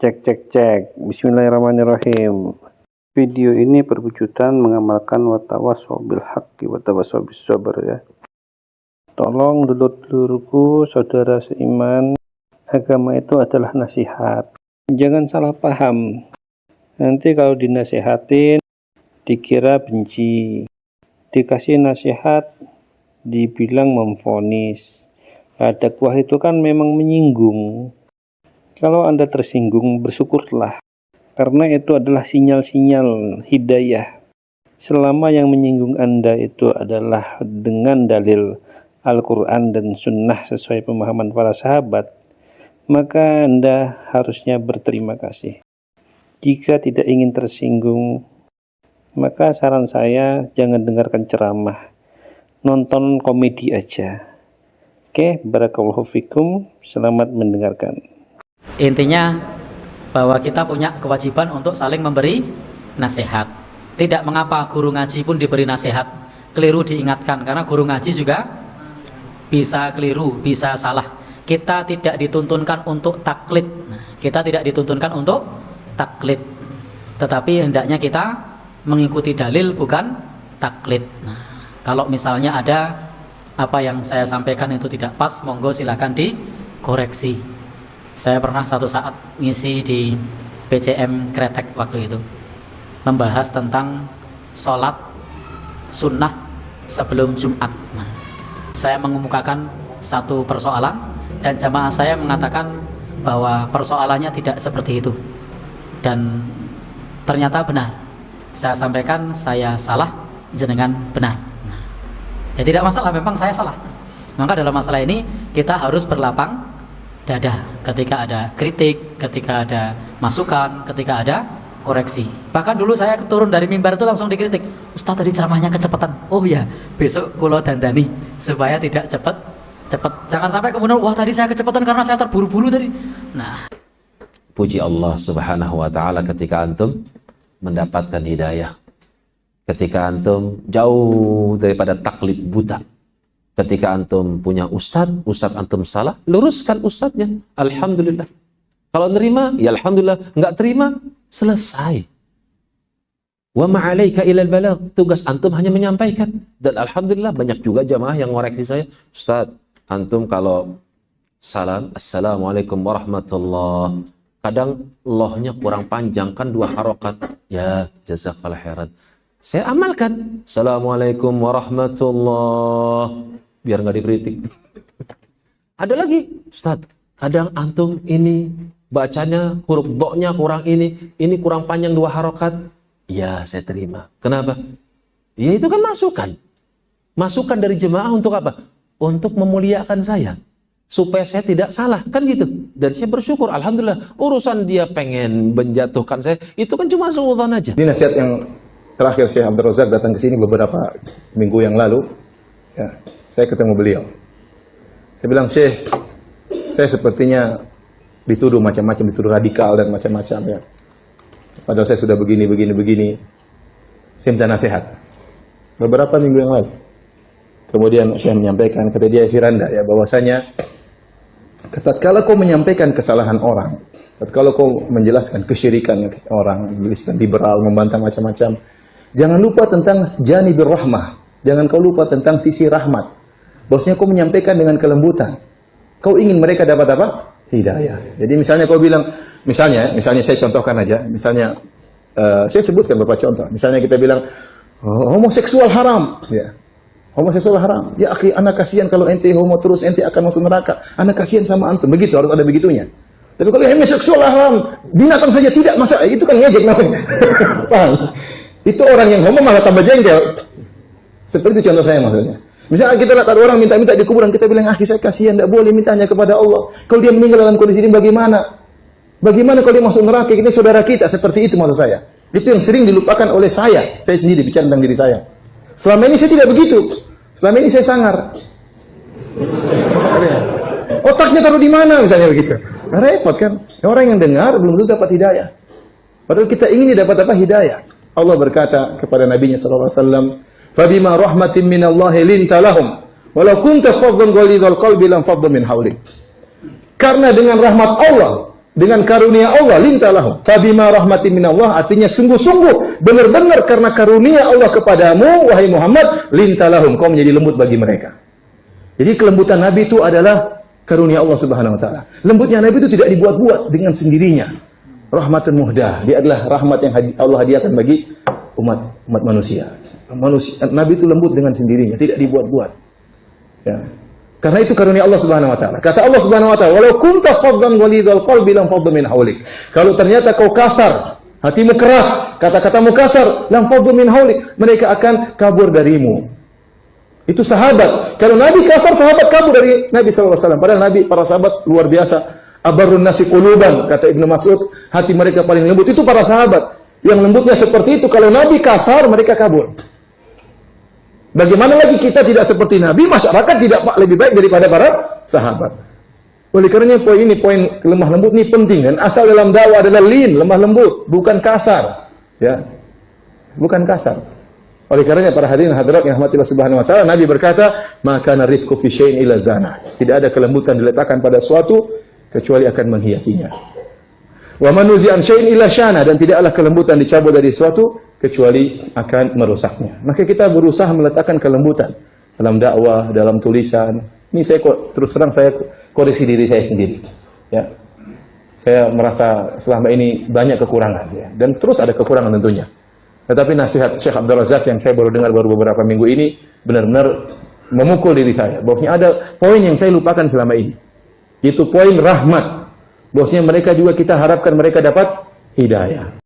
Cek cek cek. Bismillahirrahmanirrahim. Video ini berwujudan mengamalkan watawassaw bil haqqi watawassaw bis sabr ya. Tolong dulur-dulurku, saudara seiman, agama itu adalah nasihat. Jangan salah paham. Nanti kalau dinasihatin dikira benci. Dikasih nasihat dibilang memvonis. Dakwah itu kan memang menyinggung. Kalau Anda tersinggung, bersyukurlah. Karena itu adalah sinyal-sinyal hidayah. Selama yang menyinggung Anda itu adalah dengan dalil Al-Quran dan Sunnah sesuai pemahaman para sahabat, maka Anda harusnya berterima kasih. Jika tidak ingin tersinggung, maka saran saya jangan dengarkan ceramah. Nonton komedi aja. Oke, barakallahu fikum. Selamat mendengarkan. Intinya bahwa kita punya kewajiban untuk saling memberi nasihat. Tidak mengapa guru ngaji pun diberi nasihat, keliru diingatkan, karena guru ngaji juga bisa keliru, bisa salah. Kita tidak dituntunkan untuk taklid. Kita tidak dituntunkan untuk taklid. Tetapi hendaknya kita mengikuti dalil, bukan taklid. Kalau misalnya ada apa yang saya sampaikan itu tidak pas, monggo silakan dikoreksi. Saya pernah satu saat ngisi di PCM Kretek waktu itu, membahas tentang sholat sunnah sebelum Jumat. Saya mengemukakan satu persoalan dan jamaah saya mengatakan bahwa persoalannya tidak seperti itu, dan ternyata benar. Saya sampaikan saya salah, jenengan benar. Ya tidak masalah, memang saya salah. Maka dalam masalah ini kita harus berlapang dada ketika ada kritik, ketika ada masukan, ketika ada koreksi. Bahkan dulu saya turun dari mimbar itu langsung dikritik, Ustaz tadi ceramahnya kecepatan. Oh ya, besok kulo dandani supaya tidak cepat. Jangan sampai kemudian wah tadi saya kecepatan karena saya terburu-buru tadi. Nah, puji Allah Subhanahu wa taala ketika antum mendapatkan hidayah. Ketika antum jauh daripada taklid buta. Ketika antum punya ustadz antum salah, luruskan ustadznya. Alhamdulillah. Kalau nerima, ya alhamdulillah. Enggak terima, selesai. Wa ma'alaika ilal balagh. Tugas antum hanya menyampaikan. Dan alhamdulillah banyak juga jamaah yang ngoreksi saya. Ustadz, antum kalau salam, assalamualaikum warahmatullah. Kadang lohnya kurang panjang, kan 2 harokat. Ya, jazakallah khairan. Saya amalkan. Assalamualaikum warahmatullah. Biar nggak dikritik. Ada lagi, Ustadz, kadang antum ini bacanya huruf do-nya kurang ini kurang panjang 2 harokat. Ya, saya terima. Kenapa? Ya itu kan masukan. Masukan dari jemaah untuk apa? Untuk memuliakan saya. Supaya saya tidak salah, kan gitu. Dan saya bersyukur, alhamdulillah. Urusan dia pengen menjatuhkan saya, itu kan cuma suudzon aja. Ini nasihat yang terakhir Syekh Abdul Razak datang ke sini beberapa minggu yang lalu. Ya, saya ketemu beliau. Saya bilang, Syekh, saya sepertinya dituduh macam-macam, dituduh radikal dan macam-macam ya. Padahal saya sudah begini. Saya minta nasihat. Beberapa minggu yang lalu. Kemudian Syekh menyampaikan, kata dia Firanda ya, bahwasanya tatkala kau menyampaikan kesalahan orang, tatkala kau menjelaskan kesyirikan orang, menjelaskan liberal, membantah macam-macam, jangan lupa tentang janibir rahmah. Jangan kau lupa tentang sisi rahmat. Bosnya kau menyampaikan dengan kelembutan. Kau ingin mereka dapat apa? Hidayah. Jadi misalnya kau bilang, misalnya saya contohkan aja, misalnya saya sebutkan beberapa contoh. Misalnya kita bilang homoseksual haram, ya. Homoseksual haram. Ya akhi, anak kasihan kalau ente homo terus ente akan masuk neraka. Anak kasihan sama antum. Begitu, harus ada begitunya. Tapi kalau homoseksual haram, binatang saja tidak, masa itu kan ngejek namanya. Paham? Itu orang yang homo malah tambah jengkel. Seperti itu contoh saya maksudnya. Misalnya kita lihat ada orang minta-minta di kuburan, kita bilang, saya kasihan, tidak boleh mintanya kepada Allah. Kalau dia meninggal dalam kondisi ini bagaimana? Bagaimana kalau dia masuk neraka? Ini saudara kita, seperti itu maksud saya. Itu yang sering dilupakan oleh saya sendiri bicara tentang diri saya. Selama ini saya tidak begitu. Selama ini saya sangar. Otaknya taruh di mana misalnya begitu. Nah, repot kan? Orang yang dengar belum tentu dapat hidayah. Padahal kita ingin dapat apa? Hidayah. Allah berkata kepada Nabi-Nya sallallahu alaihi wasallam, "Fabima rahmatin minallahi linta lahum, walau kunta faddan ghalidhal qalbi lam faddu min hawlik." Karena dengan rahmat Allah, dengan karunia Allah lintalahum. Fabima rahmatin minallah, artinya sungguh-sungguh benar-benar karena karunia Allah kepadamu wahai Muhammad, lintalahum, kau menjadi lembut bagi mereka. Jadi kelembutan Nabi itu adalah karunia Allah Subhanahu wa taala. Lembutnya Nabi itu tidak dibuat-buat dengan sendirinya. Rahmatun muhdah, dia adalah rahmat yang Allah hadiahkan bagi umat manusia. Nabi itu lembut dengan sendirinya, tidak dibuat-buat. Ya. Karena itu karunia Allah Subhanahu wa taala. Kata Allah Subhanahu wa taala, "Walau kunta faddan ghalidhal qalbi lam faddu min haulik." Kalau ternyata kau kasar, hatimu keras, kata-katamu kasar, lam faddu min haulik, mereka akan kabur darimu. Itu sahabat. Kalau Nabi kasar, sahabat kabur dari Nabi sallallahu alaihi wasallam. Padahal Nabi, para sahabat luar biasa. Abarrun nasi quluban, kata Ibnu Mas'ud, hati mereka paling lembut. Itu para sahabat. Yang lembutnya seperti itu, kalau Nabi kasar, mereka kabur. Bagaimana lagi kita tidak seperti Nabi, masyarakat tidak lebih baik daripada para sahabat. Oleh karenanya poin ini, poin lemah lembut ini penting, dan asal dalam dakwah adalah lin, lemah lembut, bukan kasar. Ya. Bukan kasar. Oleh karenanya para hadirin hadirat yang rahmatillah subhanahu wa ta'ala, Nabi berkata, "Maka narifku fi syai'in ila zana." Tidak ada kelembutan diletakkan pada suatu kecuali akan menghiasinya. Wa manuzi an syai'in ila syana, dan tidaklah kelembutan dicabut dari suatu kecuali akan merusaknya. Maka kita berusaha meletakkan kelembutan dalam dakwah, dalam tulisan. Ini saya terus terang saya koreksi diri saya sendiri. Ya. Saya merasa selama ini banyak kekurangan, ya. Dan terus ada kekurangan tentunya. Tetapi nasihat Syekh Abdul Razak yang saya baru dengar beberapa minggu ini benar-benar memukul diri saya. Bahwasanya ada poin yang saya lupakan selama ini. Itu poin rahmat. Bahwasanya mereka juga kita harapkan mereka dapat hidayah.